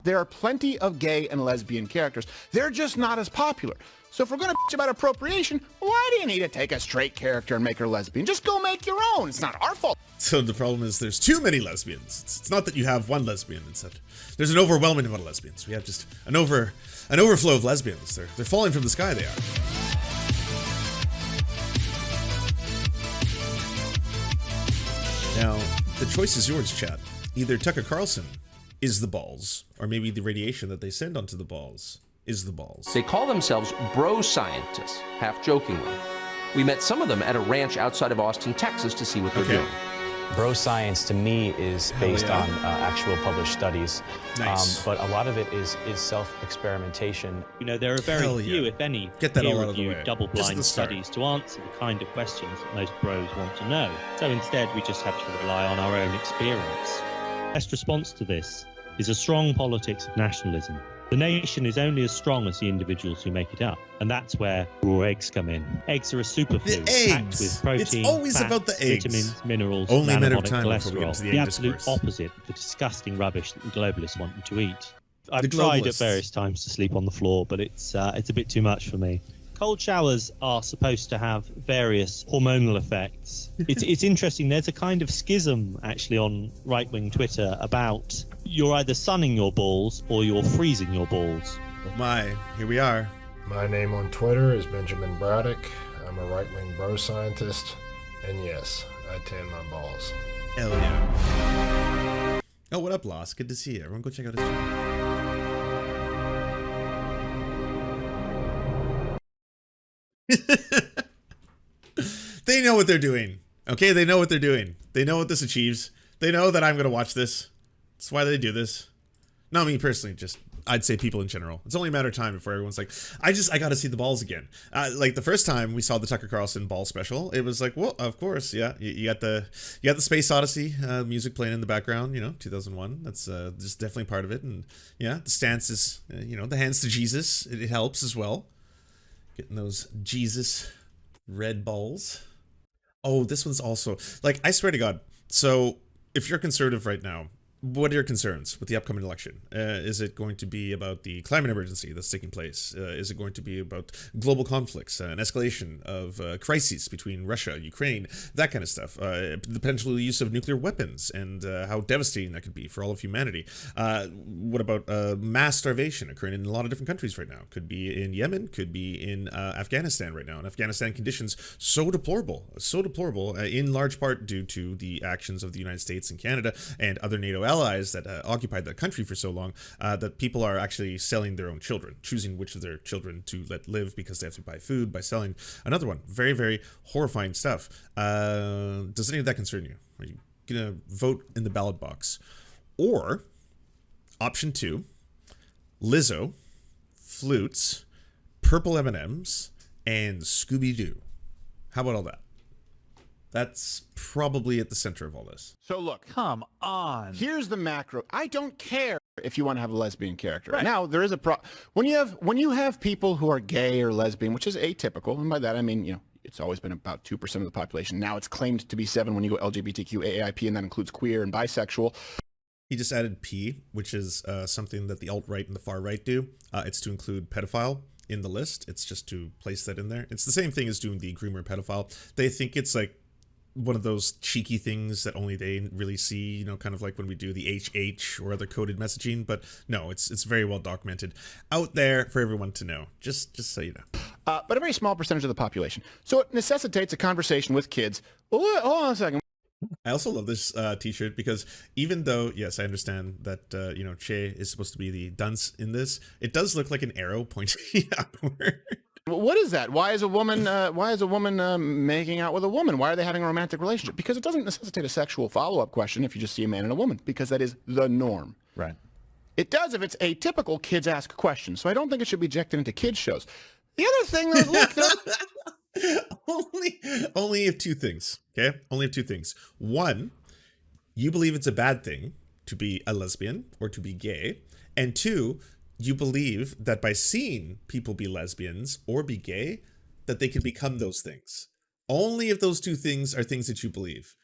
There are plenty of gay and lesbian characters. They're just not as popular. So if we're going to bitch about appropriation, why do you need to take a straight character and make her lesbian? Just go make your own. It's not our fault. So the problem is there's too many lesbians. It's not that you have one lesbian. It's that there's an overwhelming amount of lesbians. We have just an overflow of lesbians. They're falling from the sky, they are. Now, the choice is yours, chat. Either Tucker Carlson is the balls, or maybe the radiation that they send onto the balls is the balls. They call themselves bro scientists, half jokingly. We met some of them at a ranch outside of Austin, Texas to see what they're doing. Bro science to me is based on actual published studies, Nice. but a lot of it is self-experimentation. You know, there are very few, if any, Get that all out of the way. Just double-blind the start. studies to answer the kind of questions that most bros want to know. So instead, we just have to rely on our own experience. Best response to this is a strong politics of nationalism. The nation is only as strong as the individuals who make it up, and that's where raw eggs come in. Eggs are a superfood packed with protein, It's always fat, about the eggs. vitamins, minerals, Only a matter of anabolic time before we get cholesterol. to the The egg absolute discourse. opposite of the disgusting rubbish that the globalists want you to eat. I've The tried at globalists. various times to sleep on the floor, but it's a bit too much for me. Cold showers are supposed to have various hormonal effects. It's interesting. There's a kind of schism actually on right-wing Twitter about you're either sunning your balls or you're freezing your balls. Oh my, here we are. My name on Twitter is Benjamin Braddock. I'm a right-wing bro scientist, and yes, I tan my balls. Hell yeah. Oh, what up, Lost? Good to see you. Everyone go check out his channel. They know what they're doing. Okay, they know what they're doing. They know what this achieves. They know that I'm going to watch this. That's why they do this. Not me personally, just I'd say people in general. It's only a matter of time before everyone's like, I got to see the balls again. Like the first time we saw the Tucker Carlson ball special, it was like, well, of course, yeah. You got the Space Odyssey music playing in the background, 2001. That's just definitely part of it. And yeah, the stance is, the hands to Jesus. It helps as well. Getting those Jesus red balls. Oh, this one's also, like, I swear to God. So if you're conservative right now, what are your concerns with the upcoming election? Is it going to be about the climate emergency that's taking place? Is it going to be about global conflicts, an escalation of crises between Russia, Ukraine, that kind of stuff? The potential use of nuclear weapons and how devastating that could be for all of humanity. What about mass starvation occurring in a lot of different countries right now? Could be in Yemen, could be in Afghanistan right now. In Afghanistan, conditions so deplorable, in large part due to the actions of the United States and Canada and other NATO allies that occupied that country for so long, that people are actually selling their own children, choosing which of their children to let live because they have to buy food by selling another one. Very, very horrifying stuff. Does any of that concern you? Are you gonna vote in the ballot box? Or option 2, Lizzo, Flutes, purple M&ms, and Scooby-Doo. How about all that? That's probably at the center of all this. So look, Come on. here's the macro. I don't care if you want to have a lesbian character. Right. Now, there is a when you have people who are gay or lesbian, which is atypical, and by that I mean, it's always been about 2% of the population. Now it's claimed to be 7 when you go LGBTQ, AAIP, and that includes queer and bisexual. He just added P, which is something that the alt-right and the far-right do. It's to include pedophile in the list. It's just to place that in there. It's the same thing as doing the groomer pedophile. They think it's like one of those cheeky things that only they really see, kind of like when we do the HH or other coded messaging. But no, it's very well documented out there for everyone to know, just so you know. But a very small percentage of the population. So it necessitates a conversation with kids. Hold on a second. I also love this t-shirt because even though, yes, I understand that, Che is supposed to be the dunce in this, it does look like an arrow pointing outward. What is that? Why is a woman making out with a woman? Why are they having a romantic relationship? Because it doesn't necessitate a sexual follow-up question if you just see a man and a woman, because that is the norm. Right. It does if it's atypical, kids ask questions. So I don't think it should be ejected into kids shows. The other thing that look, only of two things, okay? Only of two things. One, you believe it's a bad thing to be a lesbian or to be gay, and two, you believe that by seeing people be lesbians or be gay, that they can become those things. Only if those two things are things that you believe.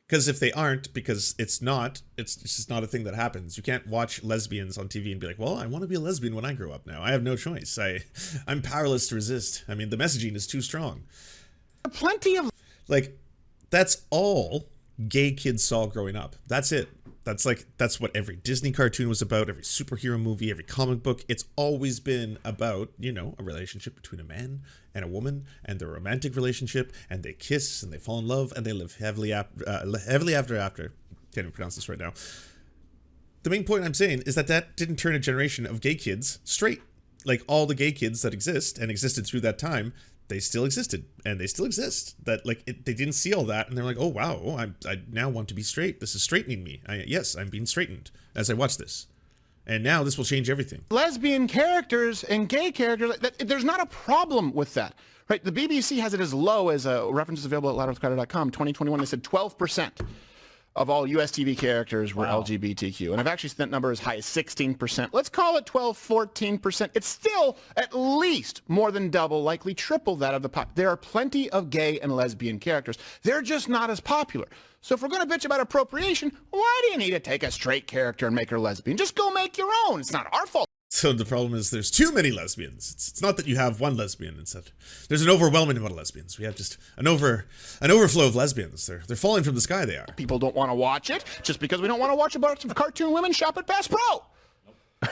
Because if they aren't, because it's just not a thing that happens. You can't watch lesbians on TV and be like, well, I want to be a lesbian when I grow up now. I have no choice. I'm powerless to resist. I mean, the messaging is too strong. Plenty of... Like, that's all gay kids saw growing up. That's it. That's what every Disney cartoon was about, every superhero movie, every comic book. It's always been about, you know, a relationship between a man and a woman and their romantic relationship, and they kiss and they fall in love and they live heavily after. Can't even pronounce this right now. The main point I'm saying is that didn't turn a generation of gay kids straight. Like, all the gay kids that exist and existed through that time, they still existed and they still exist. That, like, they didn't see all that and they're like, oh wow, I now want to be straight. This is straightening me. Yes, I'm being straightened as I watch this, and now this will change everything. Lesbian characters and gay characters, there's not a problem with that, right? The BBC has it as low as references available at loudwithcrowder.com. 2021, they said 12% of all US TV characters were LGBTQ. And I've actually seen that number as high as 16%. Let's call it 12, 14%. It's still at least more than double, likely triple that of the pop. There are plenty of gay and lesbian characters. They're just not as popular. So if we're going to bitch about appropriation, why do you need to take a straight character and make her lesbian? Just go make your own. It's not our fault. So the problem is there's too many lesbians. It's not that you have one lesbian. It's that there's an overwhelming amount of lesbians. We have just an overflow of lesbians. They're falling from the sky. They are. People don't want to watch it just because we don't want to watch a bunch of cartoon women shop at Bass Pro.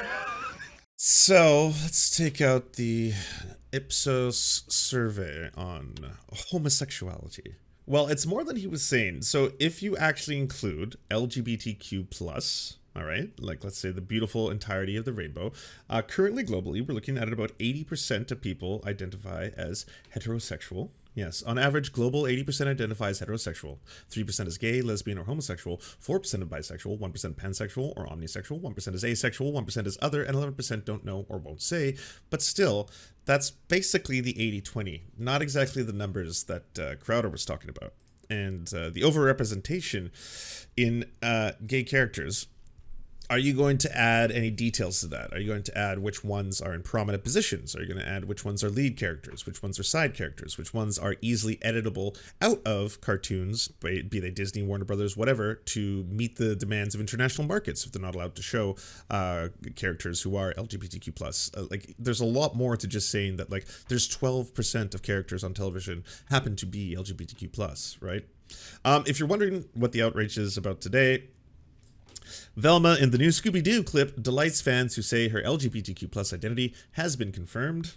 So let's take out the Ipsos survey on homosexuality. Well, it's more than he was saying. So if you actually include LGBTQ+, all right, like let's say the beautiful entirety of the rainbow, currently globally, we're looking at about 80% of people identify as heterosexual. Yes, on average, global 80% identify as heterosexual, 3% is gay, lesbian, or homosexual, 4% is bisexual, 1% pansexual or omnisexual, 1% is asexual, 1% is other, and 11% don't know or won't say. But still, that's basically the 80-20, not exactly the numbers that Crowder was talking about. And the overrepresentation in gay characters, are you going to add any details to that? Are you going to add which ones are in prominent positions? Are you going to add which ones are lead characters? Which ones are side characters? Which ones are easily editable out of cartoons, be they Disney, Warner Brothers, whatever, to meet the demands of international markets if they're not allowed to show characters who are LGBTQ+. Like, there's a lot more to just saying that, like, there's 12% of characters on television happen to be LGBTQ+, right? If you're wondering what the outrage is about today, Velma in the new Scooby-Doo clip delights fans who say her LGBTQ+ identity has been confirmed.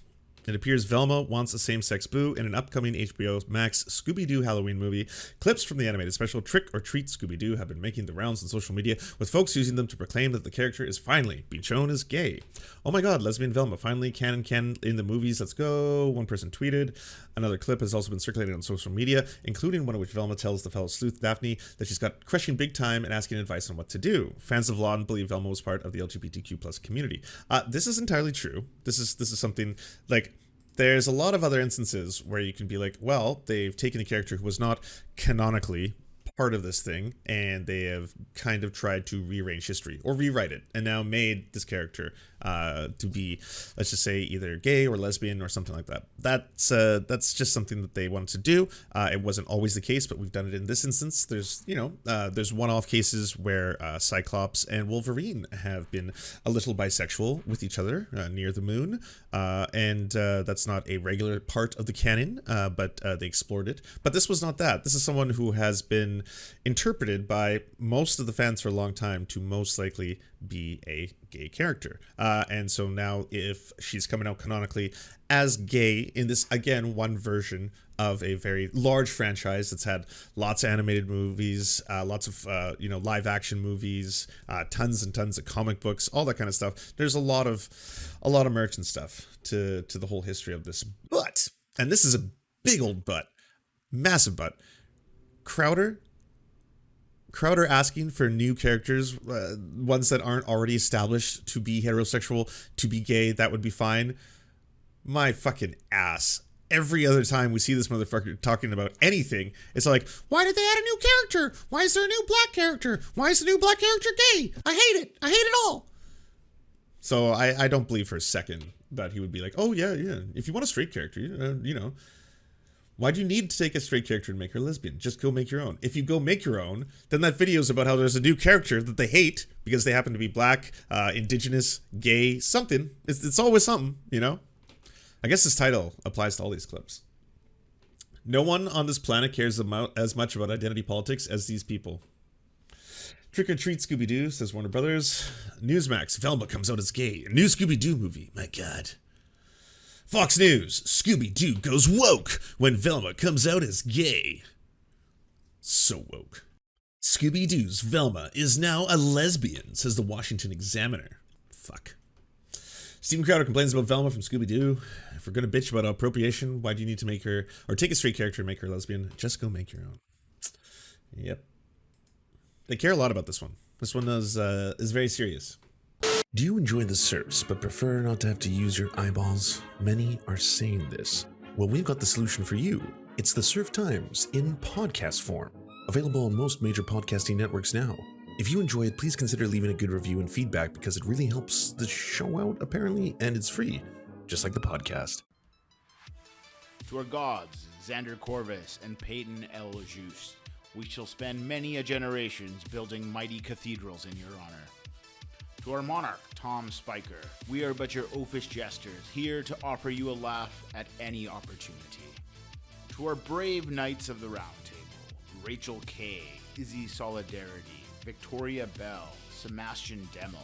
It appears Velma wants a same-sex boo in an upcoming HBO Max Scooby-Doo Halloween movie. Clips from the animated special Trick or Treat Scooby-Doo have been making the rounds on social media, with folks using them to proclaim that the character is finally being shown as gay. Oh my god, lesbian Velma, finally canon in the movies, let's go, one person tweeted. Another clip has also been circulated on social media, including one in which Velma tells the fellow sleuth Daphne that she's got crushing big time and asking advice on what to do. Fans of Lawn believe Velma was part of the LGBTQ+ community. This is entirely true. This is something, like, there's a lot of other instances where you can be like, well, they've taken a character who was not canonically part of this thing, and they have kind of tried to rearrange history or rewrite it, and now made this character to be, let's just say, either gay or lesbian or something like that. That's just something that they wanted to do. It wasn't always the case, but we've done it in this instance. There's, there's one-off cases where Cyclops and Wolverine have been a little bisexual with each other near the moon, and that's not a regular part of the canon, but they explored it. But this was not that. This is someone who has been interpreted by most of the fans for a long time to most likely be a gay character. And so now if she's coming out canonically as gay in this, again, one version of a very large franchise that's had lots of animated movies, lots of, live action movies, tons and tons of comic books, all that kind of stuff. There's a lot of merch and stuff to the whole history of this. But, and this is a big old but, massive but, Crowder asking for new characters, ones that aren't already established to be heterosexual, to be gay, that would be fine. My fucking ass. Every other time we see this motherfucker talking about anything, it's like, why did they add a new character? Why is there a new black character? Why is the new black character gay? I hate it. I hate it all. So I don't believe for a second that he would be like, oh yeah, if you want a straight character, Why do you need to take a straight character and make her lesbian? Just go make your own. If you go make your own, then that video is about how there's a new character that they hate because they happen to be black, indigenous, gay, something. It's always something, you know? I guess this title applies to all these clips. No one on this planet cares as much about identity politics as these people. Trick or Treat Scooby-Doo, says Warner Brothers. Newsmax, Velma comes out as gay. A new Scooby-Doo movie. My God. Fox News, Scooby-Doo goes woke when Velma comes out as gay. So woke. Scooby-Doo's Velma is now a lesbian, says the Washington Examiner. Fuck. Steven Crowder complains about Velma from Scooby-Doo. If we're going to bitch about appropriation, why do you need to make her, or take a straight character and make her lesbian? Just go make your own. Yep. They care a lot about this one. This one is very serious. Do you enjoy the Serfs but prefer not to have to use your eyeballs? Many are saying this. Well, we've got the solution for you. It's the Serf Times in podcast form. Available on most major podcasting networks now. If you enjoy it, please consider leaving a good review and feedback because it really helps the show out, apparently, and it's free, just like the podcast. To our gods, Xander Corvus and Peyton L. Juste, we shall spend many a generations building mighty cathedrals in your honor. To our monarch, Tom Spiker, we are but your oafish jesters, here to offer you a laugh at any opportunity. To our brave knights of the Round Table, Rachel K., Izzy Solidarity, Victoria Bell, Sebastian Demo,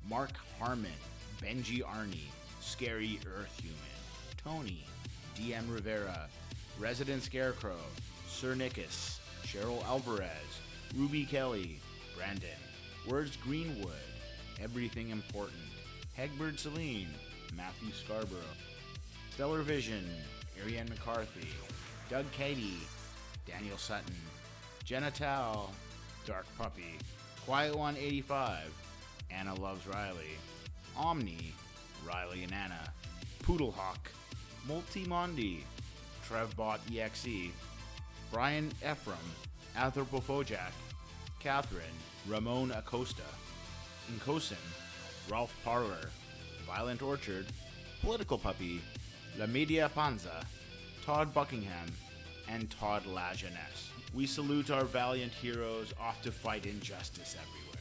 Mark Harmon, Benji Arney, Scary Earth Human, Tony, DM Rivera, Resident Scarecrow, Sir Nickus, Cheryl Alvarez, Ruby Kelly, Brandon, Words Greenwood, Everything Important, Hegbert Celine, Matthew Scarborough, Stellar Vision, Ariane McCarthy, Doug Cady, Daniel Sutton, Jenna Tao, Dark Puppy, Quiet One 85, Anna Loves Riley, Omni, Riley and Anna, Poodlehawk, Multimondi, Trevbot EXE, Brian Ephraim, Anthropophojack, Catherine, Ramon Acosta, Nkosin, Ralph Parler, Violent Orchard, Political Puppy, La Media Panza, Todd Buckingham, and Todd La Jeunesse. We salute our valiant heroes off to fight injustice everywhere.